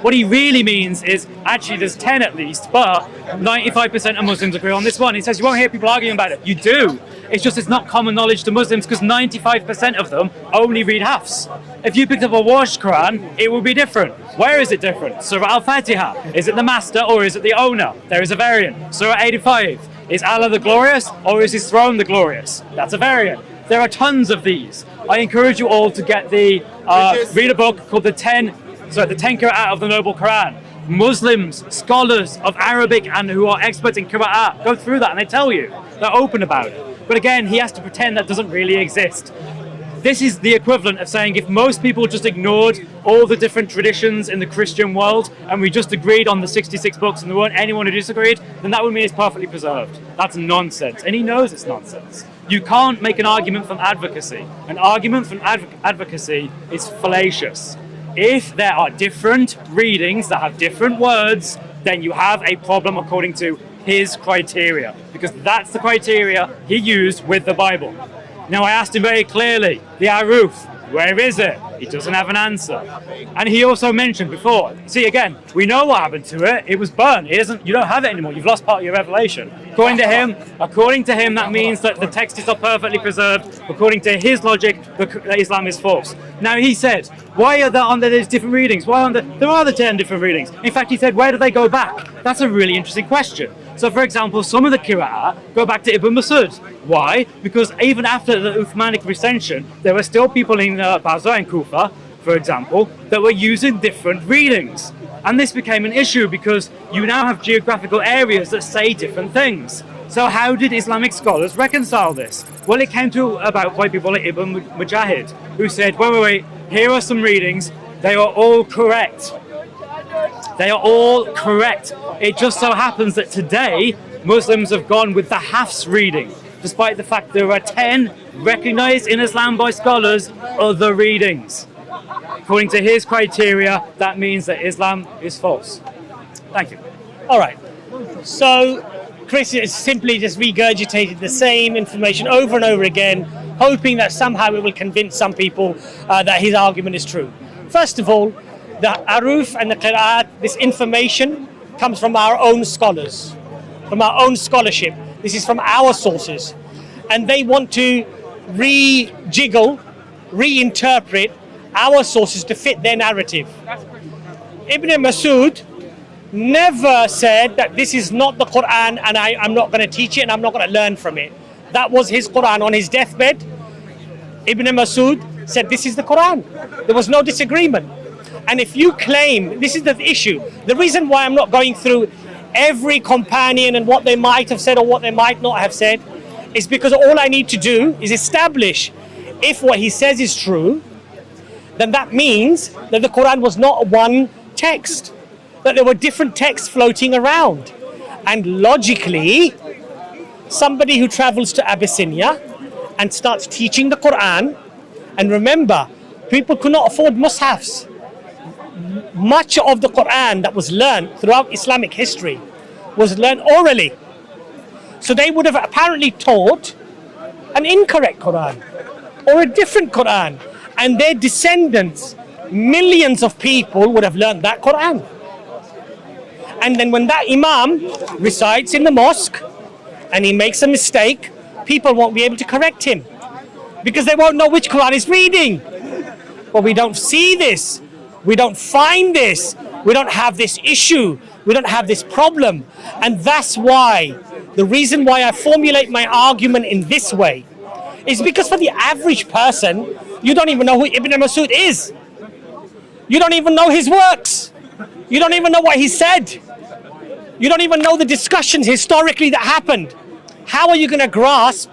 What he really means is, actually there's 10 at least, but 95% of Muslims agree on this one. He says you won't hear people arguing about it. You do. It's just it's not common knowledge to Muslims because 95% of them only read Hafs. If you picked up a washed Quran, it would be different. Where is it different? Surah Al-Fatiha. Is it the master or is it the owner? There is a variant. Surah 85. Is Allah the glorious or is his throne the glorious? That's a variant. There are tons of these. I encourage you all to get read a book called the 10 Qira'at of the Noble Quran. Muslims, scholars of Arabic and who are experts in Qira'at go through that and they tell you. They're open about it. But again, he has to pretend that doesn't really exist. This is the equivalent of saying if most people just ignored all the different traditions in the Christian world and we just agreed on the 66 books and there weren't anyone who disagreed, then that would mean it's perfectly preserved. That's nonsense. And he knows it's nonsense. You can't make an argument from advocacy. An argument from advocacy is fallacious. If there are different readings that have different words, then you have a problem according to his criteria, because that's the criteria he used with the Bible. Now I asked him very clearly, the Aruf, where is it? He doesn't have an answer. And he also mentioned before, see again, we know what happened to it. It was burned. You don't have it anymore. You've lost part of your revelation. According to him, that means that the text is not perfectly preserved. According to his logic, Islam is false. Now he said, why are there these different readings? There are the 10 different readings. In fact, he said, where do they go back? That's a really interesting question. So for example, some of the Qira'ah go back to Ibn Masud. Why? Because even after the Uthmanic recension, there were still people in Basra and Kufa, for example, that were using different readings. And this became an issue because you now have geographical areas that say different things. So how did Islamic scholars reconcile this? Well, it came to about by people like Ibn Mujahid, who said, wait, here are some readings, they are all correct. They are all correct. It just so happens that today, Muslims have gone with the Hafs reading, despite the fact there are 10 recognized in Islam by scholars other readings. According to his criteria, that means that Islam is false. Thank you. All right. So Chris has simply just regurgitated the same information over and over again, hoping that somehow it will convince some people that his argument is true. First of all, the Aruf and the Qira'at, this information comes from our own scholars, from our own scholarship. This is from our sources. And they want to rejiggle, reinterpret our sources to fit their narrative. Ibn Masud never said that this is not the Quran and I'm not going to teach it and I'm not going to learn from it. That was his Quran. On his deathbed, Ibn Masud said this is the Quran. There was no disagreement. And if you claim, this is the issue, the reason why I'm not going through every companion and what they might have said or what they might not have said is because all I need to do is establish if what he says is true, then that means that the Quran was not one text, that there were different texts floating around. And logically, somebody who travels to Abyssinia and starts teaching the Quran, and remember, people could not afford mushafs. Much of the Quran that was learned throughout Islamic history was learned orally. So they would have apparently taught an incorrect Quran or a different Quran, and their descendants, millions of people, would have learned that Quran. And then when that Imam recites in the mosque and he makes a mistake, people won't be able to correct him because they won't know which Quran he's reading. But we don't see this. We don't find this. We don't have this issue. We don't have this problem. And that's why, the reason why I formulate my argument in this way is because for the average person, you don't even know who Ibn Masud is. You don't even know his works. You don't even know what he said. You don't even know the discussions historically that happened. How are you going to grasp